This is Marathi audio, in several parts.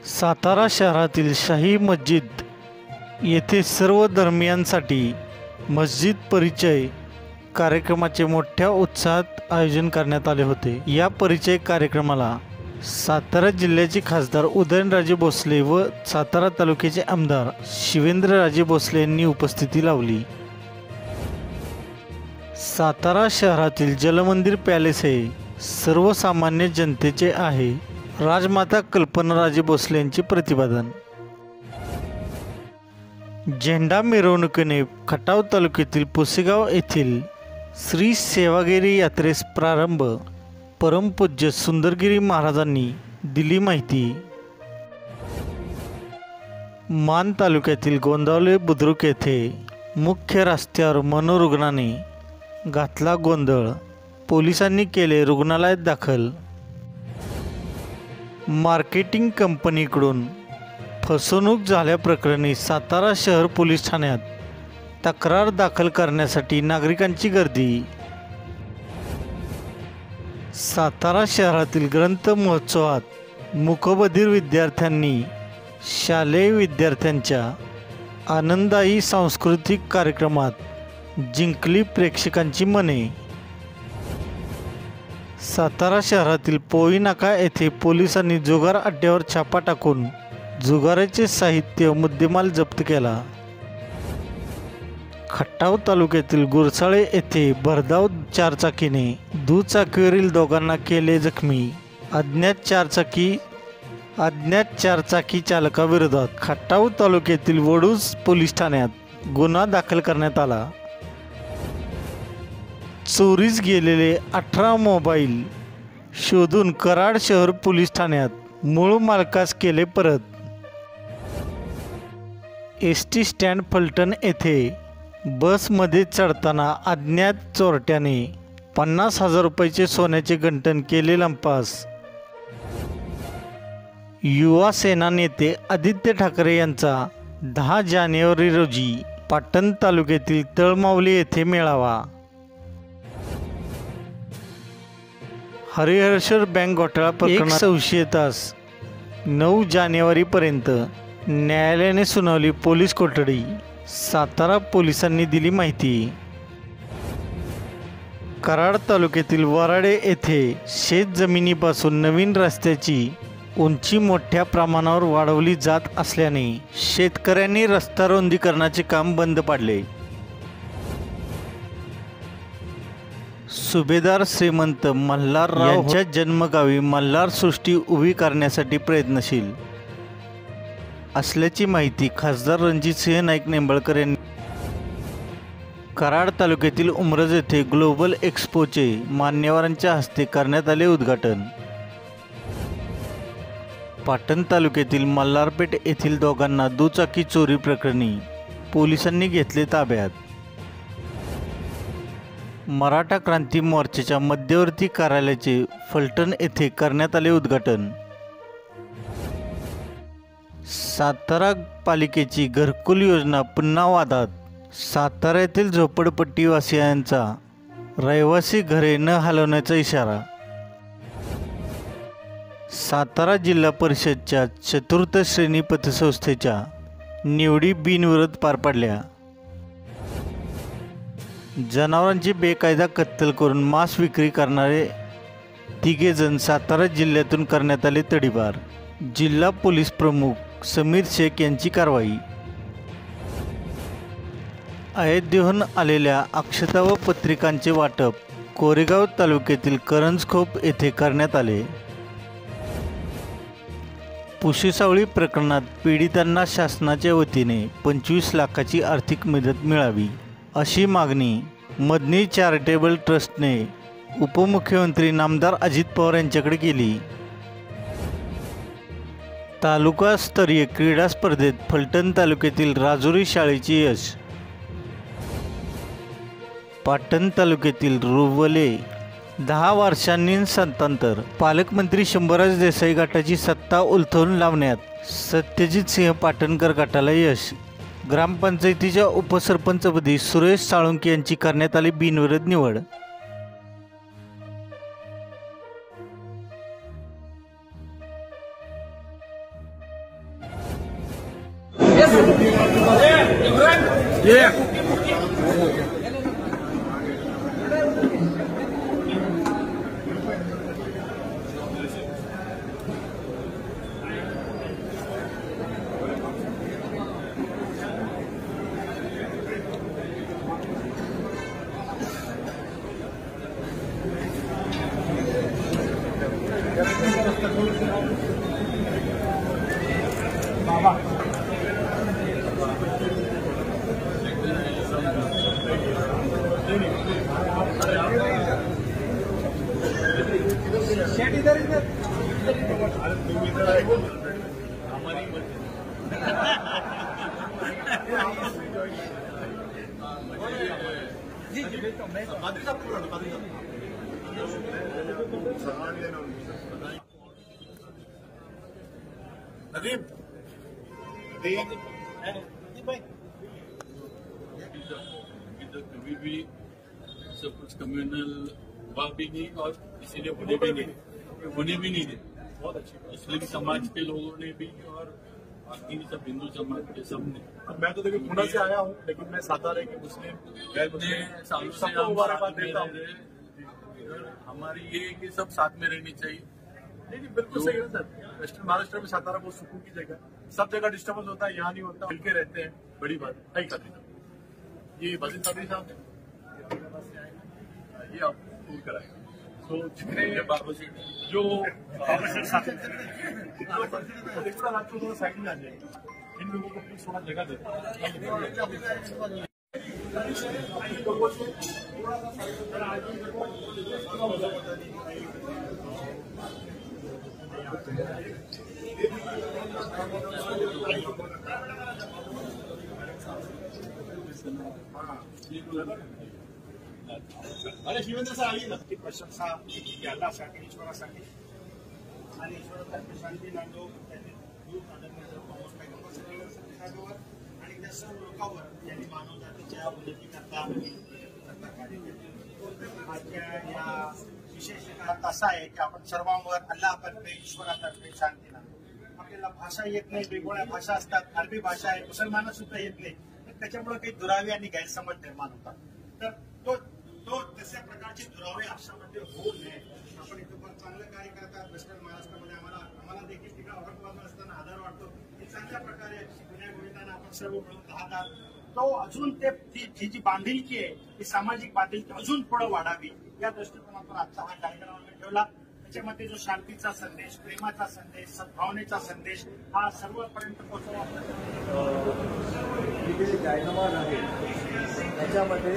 सातारा शहरातील शाही मस्जिद येथे सर्व धर्मियांसाठी मस्जिद परिचय कार्यक्रमाचे मोठ्या उत्साहात आयोजन करण्यात आले होते। या परिचय कार्यक्रमाला सातारा जिल्ह्याचे खासदार उदयनराजे भोसले व सातारा तालुक्याचे आमदार शिवेंद्रराजे भोसले यांनी उपस्थिती लावली। सातारा शहरातील जलमंदिर पॅलेस हे सर्वसामान्य जनतेचे आहे, राजमाता कल्पनाराजे भोसले यांचे प्रतिपादन। झेंडा मिरवणुकीने खटाव तालुक्यातील पुसेगाव येथील श्री सेवागिरी यात्रेस प्रारंभ, परमपूज्य सुंदरगिरी महाराजांनी दिली माहिती। मान तालुक्यातील गोंदावले बुद्रुक येथे मुख्य रस्त्यावर मनोरुग्णाने घातला गोंधळ, पोलिसांनी केले रुग्णालयात दाखल। मार्केटिंग कंपनीकडून फसवणूक झाल्याप्रकरणी सातारा शहर पोलीस ठाण्यात तक्रार दाखल करण्यासाठी नागरिकांची गर्दी। सातारा शहरातील ग्रंथ महोत्सवात मूकबधिर विद्यार्थ्यांनी शालेय विद्यार्थ्यांच्या आनंददायी सांस्कृतिक कार्यक्रमात जिंकली प्रेक्षकांची मने। सातारा शहरातील पोई नाका येथे पोलिसांनी जुगार अड्ड्यावर छापा टाकून जुगाराचे साहित्य मुद्देमाल जप्त केला। खटाव तालुक्यातील गुरसाळे येथे भरधाव चारचाकीने दुचाकीवरील दोघांना केले जखमी। अज्ञात चारचाकी चालकाविरोधात खटाव तालुक्यातील वडूज पोलीस ठाण्यात गुन्हा दाखल करण्यात आला। चोरीस गेलेले 18 मोबाईल शोधून कराड शहर पोलीस ठाण्यात मूळ मालकास केले परत। एसटी स्टँड फलटण येथे बसमध्ये चढताना अज्ञात चोरट्याने 50,000 रुपयाचे सोन्याचे गंठण केले लंपास। युवा सेना नेते आदित्य ठाकरे यांचा 10 जानेवारी रोजी पाटण तालुक्यातील तळमावली येथे मेळावा। हरिहरेश्वर बँक घोटाळा प्रकरणात 100 तास 9 जानेवारीपर्यंत न्यायालयाने सुनावली पोलीस कोठडी, सातारा पोलिसांनी दिली माहिती। कराड तालुक्यातील वराडे येथे शेत जमिनीपासून नवीन रस्त्याची उंची मोठ्या प्रमाणावर वाढवली जात असल्याने शेतकऱ्यांनी रस्ता रुंदीकरणाचे काम बंद पाडले। सुभेदार श्रीमंत मल्हारराव यांच्या जन्मगावी मल्हार सृष्टी उभी करण्यासाठी प्रयत्नशील असल्याची माहिती खासदार रणजितसिंह नाईक निंबाळकर यांनी। कराड तालुक्यातील उमरज येथे ग्लोबल एक्स्पोचे मान्यवरांच्या हस्ते करण्यात आले उद्घाटन। पाटण तालुक्यातील मल्हारपेठ येथील दोघांना दुचाकी चोरी प्रकरणी पोलिसांनी घेतले ताब्यात। मराठा क्रांती मोर्चाच्या मध्यवर्ती कार्यालयाचे फलटण येथे करण्यात आले उद्घाटन। सातारा पालिकेची घरकुल योजना पुन्हा वादात, सातारा येथील झोपडपट्टीवासियांचा रहिवासी घरे न हलवण्याचा इशारा। सातारा जिल्हा परिषदच्या चतुर्थ श्रेणी पतसंस्थेच्या निवडी बिनविरोध पार पडल्या। जनावरांची बेकायदा कत्तल करून मांस विक्री करणारे 3 जण सातारा जिल्ह्यातून करण्यात आले तडीपार। जिल्हा पोलीस प्रमुख समीर शेख यांची कारवाई। अयोध्येहून आलेल्या अक्षता व पत्रिकांचे वाटप कोरेगाव तालुक्यातील करंजखोप येथे करण्यात आले। पुशीसावळी प्रकरणात पीडितांना शासनाच्या वतीने 25 लाखाची आर्थिक मदत मिळावी अशी मागणी मदनी चॅरिटेबल ट्रस्टने उपमुख्यमंत्री नामदार अजित पवार यांच्याकडे केली। तालुकास्तरीय क्रीडा स्पर्धेत फलटण तालुक्यातील राजुरी शाळेचे यश। पाटण तालुक्यातील रुवले 10 वर्षांनी सत्तांतर, पालकमंत्री शंभूराज देसाई गटाची सत्ता उलथवून लावण्यात सत्यजित सिंह पाटणकर गटाला यश। ग्रामपंचायतीच्या उपसरपंचपदी सुरेश साळुंके यांची करण्यात आली बिनविरोध निवड। कभी भी सब कुछ कम्युनल हुआ भी नहीं और इसीलिए होने भी नहीं दे। बहुत अच्छी मुस्लिम समाज के लोगों ने भी और बाकी सब हिंदू समाज के सब ने। मैं तो देखिए पुणे से आया हूँ, लेकिन मैं सातारा के मुस्लिम सालों से मुबारकबाद देता हूँ। हमारी ये है कि सब साथ में रहनी चाहिए। नहीं बिल्कुल सही है सर। वेस्टर्न महाराष्ट्र में सातारा बहुत सुकून की जगह, सब जगह डिस्टर्बेंस होता है, यहाँ नहीं होता, मिलके रहते हैं, बड़ी बात है। ये वजीर साहब है, ये आप टूर कराएंगे। तो जितने जो साइड में आ जाएंगे, इन लोगों को प्लीज थोड़ा जगह दे। अरे शिवेंद्र सर आइए ना। प्रशंसा यासाठी ईश्वरासाठी आणि ईश्वरातर्फे शांती नांदो त्यांनी दूर आनंदाचा पाऊस पैगंबर आणि त्या सर्व लोकांवर यांनी मानव जातीच्या उन्नतीकरता कार्य केले। आजच्या या विशेष काळात असा आहे की आपण सर्वांवर अल्लाहतर्फे ईश्वरातर्फे शांती नांदो। आपल्याला भाषा येत नाही, वेगवेगळ्या भाषा असतात, अरबी भाषा आहे, मुसलमाना सुद्धा येत नाही, त्याच्यामुळे काही दुरावे आणि गैरसमज निर्माण होतात। तर तो तशा प्रकारचे दुरावे आशामध्ये होऊ नये। आपण इथं पण चांगलं कार्य करतात वेस्टर्न महाराष्ट्रामध्ये, आम्हाला देखील तिकडे औरंगाबाद असताना आधार वाटतो की चांगल्या प्रकारे गुन्ह्या गोविंदांना आपण सर्व मिळून राहतात। तो अजून ती जी बांधिलकी आहे ती सामाजिक बांधिलकी अजून पुढे वाढावी या दृष्टिकोनातून आजचा हा कार्यक्रम आम्ही ठेवला। त्याच्यामध्ये जो शांतीचा संदेश, प्रेमाचा संदेश, सद्भावनेचा संदेश हा सर्वपर्यंत पोहोचवा। जायनमाज आहे त्याच्यामध्ये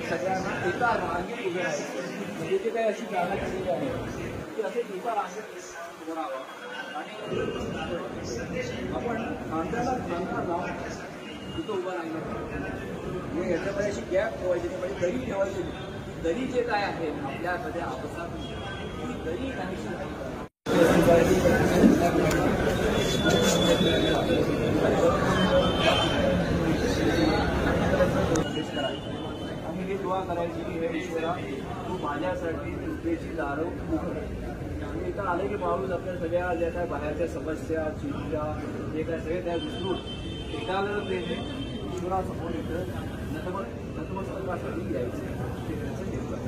सगळ्यांना एका रांगेत उभे राहायचं, म्हणजे जे काही अशी जागा केलेली आहे की असे एका रांगेत उभं राहावं आणि आपण खांद्याला खांदा लावून तिथं उभं राहिलं म्हणजे याच्यामध्ये अशी गॅप ठेवायची नाही, म्हणजे दरी ठेवायची नाही। दरी जे काय आहे आपल्यामध्ये आपसात ती दरी काहीशी ही दुआ करायची की हे ईश्वरा तू माझ्यासाठी तुझ्याची दारं उघड। आणि इथं आले की माणूस आपल्या सगळ्या ज्या काय बाहेरच्या समस्या चिंता जे काय सगळे त्या विसरून एकाग्रतेने ईश्वरासमोर इथं नतमस्तकासाठी यायचं ते त्यांचं घेतलं।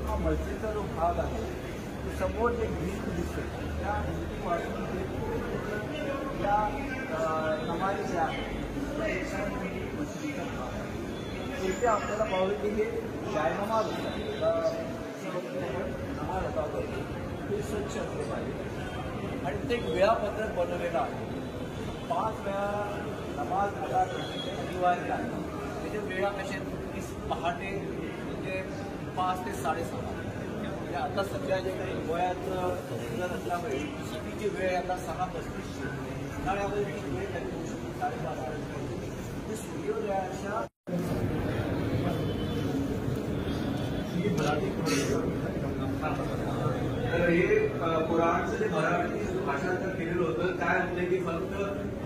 हा मस्जिदचा जो भाग आहे समोर जे भिंत दिसते त्या भिंतीपासून त्या समाधी ज्या आहेत मस्जिदीचा भाग तिथे आपल्याला पाहू की हे जायनमाज होतात, नमाज होता ते स्वच्छ असले पाहिजे आणि ते एक वेळापत्रक बनवलेलं आहे। 5 वेळा नमाज अदा करणे अनिवार्य आहे। त्याच्या वेळा कशा पहाटे म्हणजे 5 ते 6:30 म्हणजे आता सध्या जे काही वयाचं संशोधन असल्यामुळे सुट्टीची वेळ आता 6:35 उन्हाळ्यामध्ये ती वेळ कधी होऊ शकते 12:30 सूर्योदयाच्या तर हे कुराणचं जे मराठी भाषांतर केलेलं होतं काय होतं की फक्त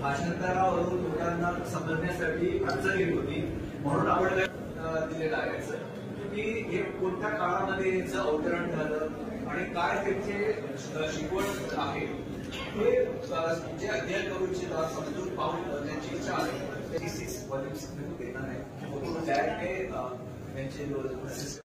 भाषांतरावरून लोकांना समजण्यासाठी अडचण येत होती म्हणून आपण दिलेलं आहे। की हे कोणत्या काळामध्ये याचं अवतरण झालं आणि काय त्याचे शिकवण आहे हे जे अध्ययन करू इच्छितात समजून पाहून त्यांची इच्छा आहे. 6 व्हॉल्यूम्स देणार आहे त्यांचे